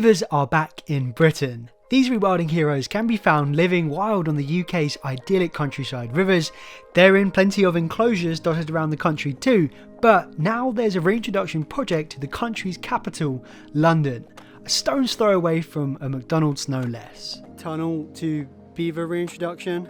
Beavers are back in Britain. These rewilding heroes can be found living wild on the UK's idyllic countryside rivers. They're in plenty of enclosures dotted around the country too, but now there's a reintroduction project to the country's capital, London. A stone's throw away from a McDonald's no less. Tunnel to Beaver reintroduction,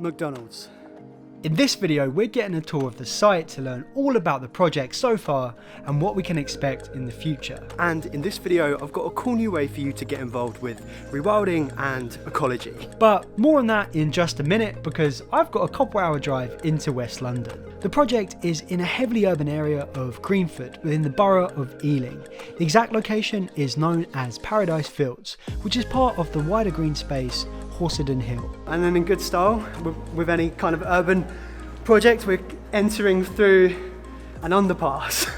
McDonald's. In this video, we're getting a tour of the site to learn all about the project so far and what we can expect in the future. And in this video, I've got a cool new way for you to get involved with rewilding and ecology. But more on that in just a minute, because I've got a couple-hour drive into West London. The project is in a heavily urban area of Greenford within the borough of Ealing. The exact location is known as Paradise Fields, which is part of the wider green space Horsenden Hill. And then in good style, with any kind of urban project, we're entering through an underpass.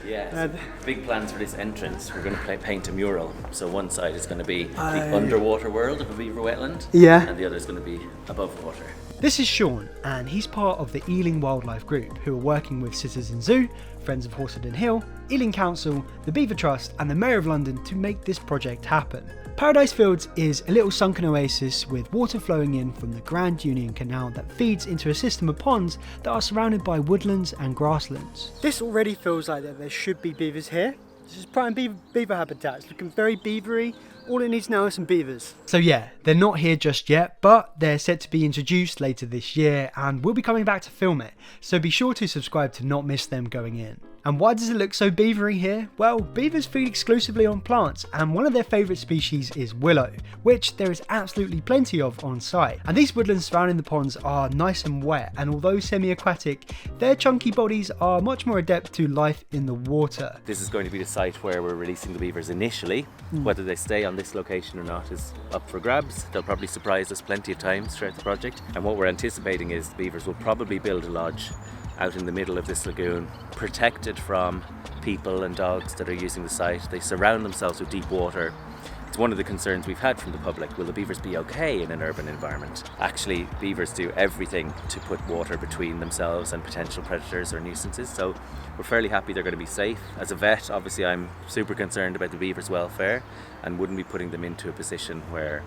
Yeah, big plans for this entrance. We're going to paint a mural. So one side is going to be the underwater world of a beaver wetland, and the other is going to be above water. This is Sean, and he's part of the Ealing Wildlife Group, who are working with Citizen Zoo, Friends of Horsenden Hill, Ealing Council, the Beaver Trust and the Mayor of London to make this project happen. Paradise Fields is a little sunken oasis with water flowing in from the Grand Union Canal that feeds into a system of ponds that are surrounded by woodlands and grasslands. This already feels like that there should be beavers here. This is prime beaver habitat. It's looking very beavery. All it needs now is some beavers. So yeah, they're not here just yet, but they're set to be introduced later this year and we'll be coming back to film it. So be sure to subscribe to not miss them going in. And why does it look so beavery here? Well, beavers feed exclusively on plants, and one of their favourite species is willow, which there is absolutely plenty of on site. And these woodlands surrounding the ponds are nice and wet, and although semi-aquatic, their chunky bodies are much more adept to life in the water. This is going to be the site where we're releasing the beavers initially. Whether they stay on this location or not is up for grabs. They'll probably surprise us plenty of times throughout the project. And what we're anticipating is the beavers will probably build a lodge out in the middle of this lagoon, protected from people and dogs that are using the site. They surround themselves with deep water. It's one of the concerns we've had from the public. Will the beavers be okay in an urban environment? Actually, beavers do everything to put water between themselves and potential predators or nuisances, so we're fairly happy they're going to be safe. As a vet, obviously I'm super concerned about the beavers' welfare and wouldn't be putting them into a position where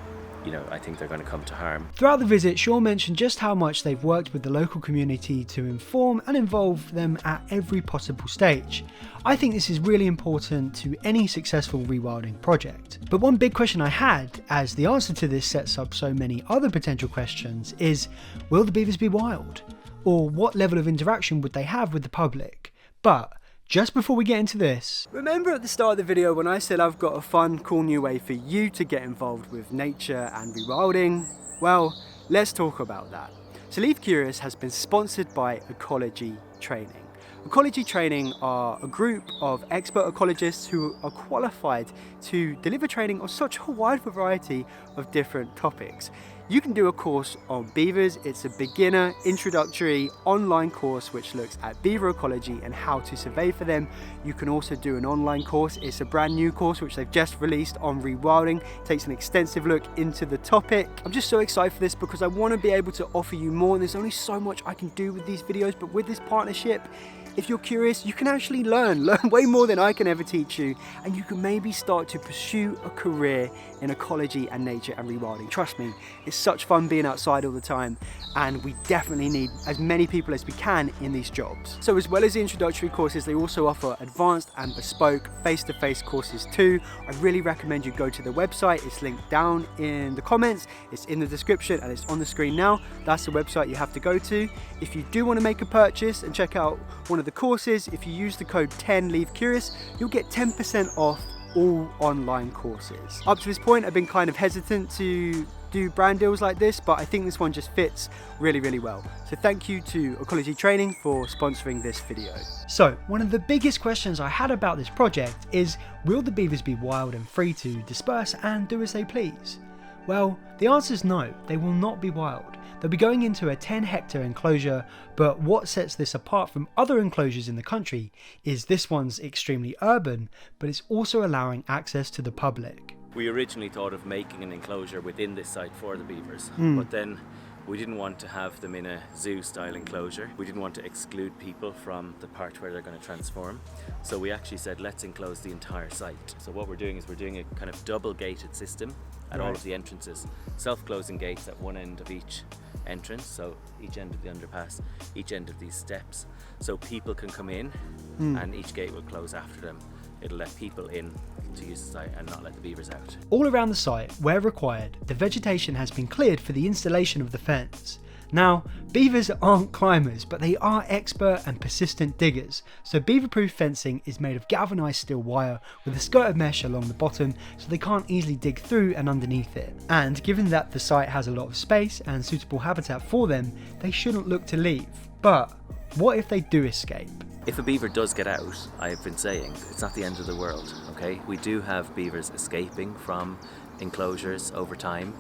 I think they're going to come to harm. Throughout the visit, Sean mentioned just how much they've worked with the local community to inform and involve them at every possible stage. I think this is really important to any successful rewilding project. But one big question I had, as the answer to this sets up so many other potential questions, is will the beavers be wild? Or what level of interaction would they have with the public? But just before we get into this, remember at the start of the video when I said I've got a fun, cool new way for you to get involved with nature and rewilding? Well, let's talk about that. So Leave Curious has been sponsored by Ecology Training. Ecology Training are a group of expert ecologists who are qualified to deliver training on such a wide variety of different topics. You can do a course on beavers. It's a beginner introductory online course which looks at beaver ecology and how to survey for them. You can also do an online course. It's a brand new course which they've just released on rewilding. It takes an extensive look into the topic. I'm just so excited for this because I want to be able to offer you more, and there's only so much I can do with these videos, but with this partnership, if you're curious, you can actually learn way more than I can ever teach you, and you can maybe start to pursue a career in ecology and nature and rewilding. Trust me, it's such fun being outside all the time, and we definitely need as many people as we can in these jobs. So as well as the introductory courses, they also offer advanced and bespoke face-to-face courses too. I really recommend you go to the website. It's linked down in the comments, it's in the description, and it's on the screen now. That's the website you have to go to. If you do want to make a purchase and check out one of the courses, if you use the code 10LEAVECURIOUS, you'll get 10% off all online courses. Up to this point, I've been kind of hesitant to do brand deals like this, but I think this one just fits really well. So thank you to Ecology Training for sponsoring this video. So one of the biggest questions I had about this project is, will the beavers be wild and free to disperse and do as they please? Well, the answer is no, they will not be wild. They'll be going into a 10-hectare enclosure, but what sets this apart from other enclosures in the country is this one's extremely urban, but it's also allowing access to the public. We originally thought of making an enclosure within this site for the beavers, but then We didn't want to have them in a zoo-style enclosure. We didn't want to exclude people from the part where they're going to transform. So we actually said, let's enclose the entire site. So what we're doing is we're doing a kind of double-gated system at all of the entrances. Self-closing gates at one end of each entrance, so each end of the underpass, each end of these steps. So people can come in and each gate will close after them. It'll let people in to use the site and not let the beavers out. All around the site, where required, the vegetation has been cleared for the installation of the fence. Now, beavers aren't climbers, but they are expert and persistent diggers, so beaver-proof fencing is made of galvanised steel wire with a skirt of mesh along the bottom so they can't easily dig through and underneath it. And given that the site has a lot of space and suitable habitat for them, they shouldn't look to leave. But what if they do escape? If a beaver does get out, I've been saying, it's not the end of the world, okay? We do have beavers escaping from enclosures over time,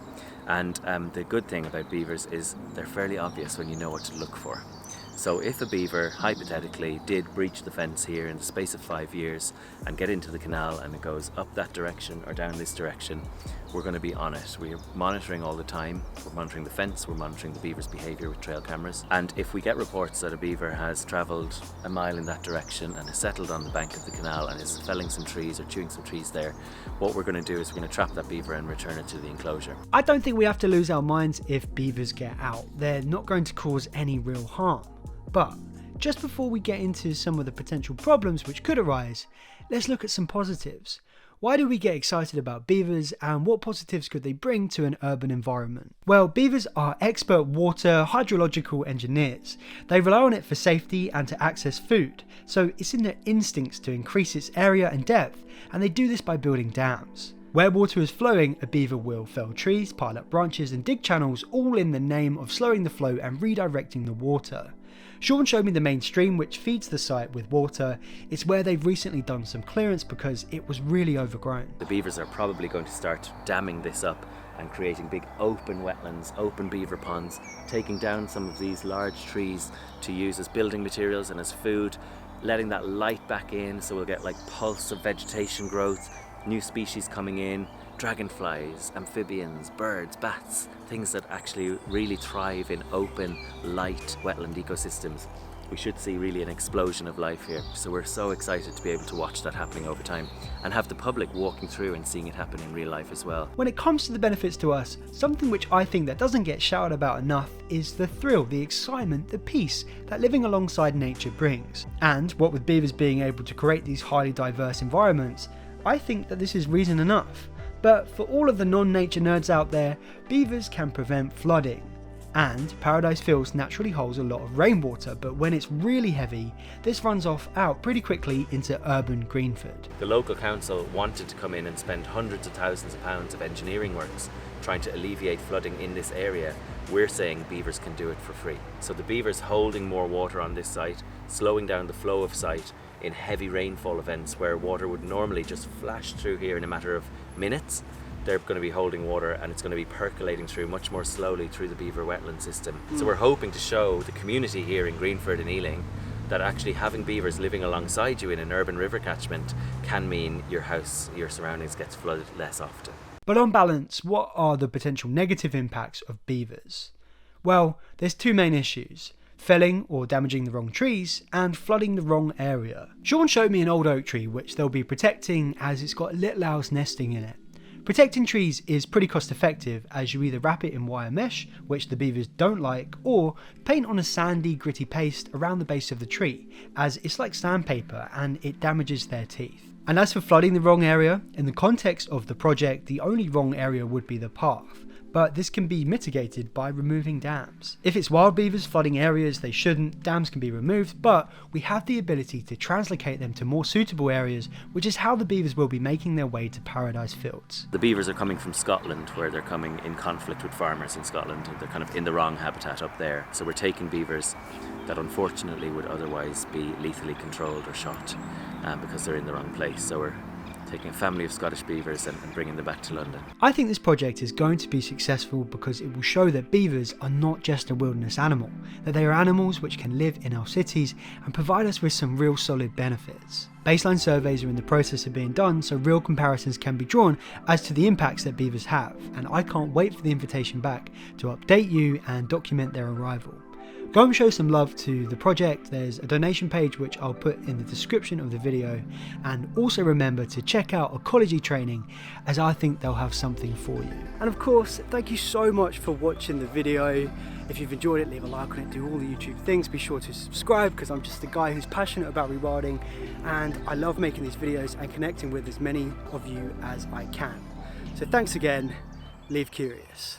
and the good thing about beavers is they're fairly obvious when you know what to look for. So if a beaver, hypothetically, did breach the fence here in the space of 5 years and get into the canal and it goes up that direction or down this direction, we're going to be on it. We're monitoring all the time. We're monitoring the fence, we're monitoring the beaver's behaviour with trail cameras. And if we get reports that a beaver has travelled a mile in that direction and has settled on the bank of the canal and is felling some trees or chewing some trees there, what we're going to do is we're going to trap that beaver and return it to the enclosure. I don't think we have to lose our minds if beavers get out. They're not going to cause any real harm. But just before we get into some of the potential problems which could arise, let's look at some positives. Why do we get excited about beavers and what positives could they bring to an urban environment? Well, beavers are expert water hydrological engineers. They rely on it for safety and to access food, so it's in their instincts to increase its area and depth, and they do this by building dams. Where water is flowing, a beaver will fell trees, pile up branches and dig channels, all in the name of slowing the flow and redirecting the water. Sean showed me the main stream which feeds the site with water. It's where they've recently done some clearance because it was really overgrown. The beavers are probably going to start damming this up and creating big open wetlands, open beaver ponds, taking down some of these large trees to use as building materials and as food, letting that light back in so we'll get like pulse of vegetation growth, new species coming in, dragonflies, amphibians, birds, bats, things that actually really thrive in open, light, wetland ecosystems. We should see really an explosion of life here. So we're so excited to be able to watch that happening over time and have the public walking through and seeing it happen in real life as well. When it comes to the benefits to us, something which I think that doesn't get shouted about enough is the thrill, the excitement, the peace that living alongside nature brings. And what with beavers being able to create these highly diverse environments, I think that this is reason enough. But for all of the non-nature nerds out there, beavers can prevent flooding. And Paradise Fields naturally holds a lot of rainwater, but when it's really heavy, this runs out pretty quickly into urban Greenford. The local council wanted to come in and spend hundreds of thousands of pounds of engineering works trying to alleviate flooding in this area. We're saying beavers can do it for free. So the beavers holding more water on this site, slowing down the flow of site in heavy rainfall events where water would normally just flash through here in a matter of minutes. They're going to be holding water and it's going to be percolating through much more slowly through the beaver wetland system. So we're hoping to show the community here in Greenford and Ealing that actually having beavers living alongside you in an urban river catchment can mean your house, your surroundings gets flooded less often. But on balance, what are the potential negative impacts of beavers? Well, there's two main issues: felling or damaging the wrong trees, and flooding the wrong area. Sean showed me an old oak tree which they'll be protecting as it's got little owls nesting in it. Protecting trees is pretty cost effective as you either wrap it in wire mesh, which the beavers don't like, or paint on a sandy gritty paste around the base of the tree as it's like sandpaper and it damages their teeth. And as for flooding the wrong area, in the context of the project the only wrong area would be the path. But this can be mitigated by removing dams. If it's wild beavers flooding areas they shouldn't, dams can be removed, but we have the ability to translocate them to more suitable areas, which is how the beavers will be making their way to Paradise Fields. The beavers are coming from Scotland, where they're coming in conflict with farmers in Scotland. They're kind of in the wrong habitat up there. So we're taking beavers that unfortunately would otherwise be lethally controlled or shot because they're in the wrong place. So we're taking a family of Scottish beavers and bringing them back to London. I think this project is going to be successful because it will show that beavers are not just a wilderness animal, that they are animals which can live in our cities and provide us with some real solid benefits. Baseline surveys are in the process of being done, so real comparisons can be drawn as to the impacts that beavers have, and I can't wait for the invitation back to update you and document their arrival. Go and show some love to the project. There's a donation page which I'll put in the description of the video, and also remember to check out Ecology Training, as I think they'll have something for you. And of course, thank you so much for watching the video. If you've enjoyed it, leave a like on it, do all the YouTube things. Be sure to subscribe, because I'm just a guy who's passionate about rewilding and I love making these videos and connecting with as many of you as I can. So thanks again, live curious.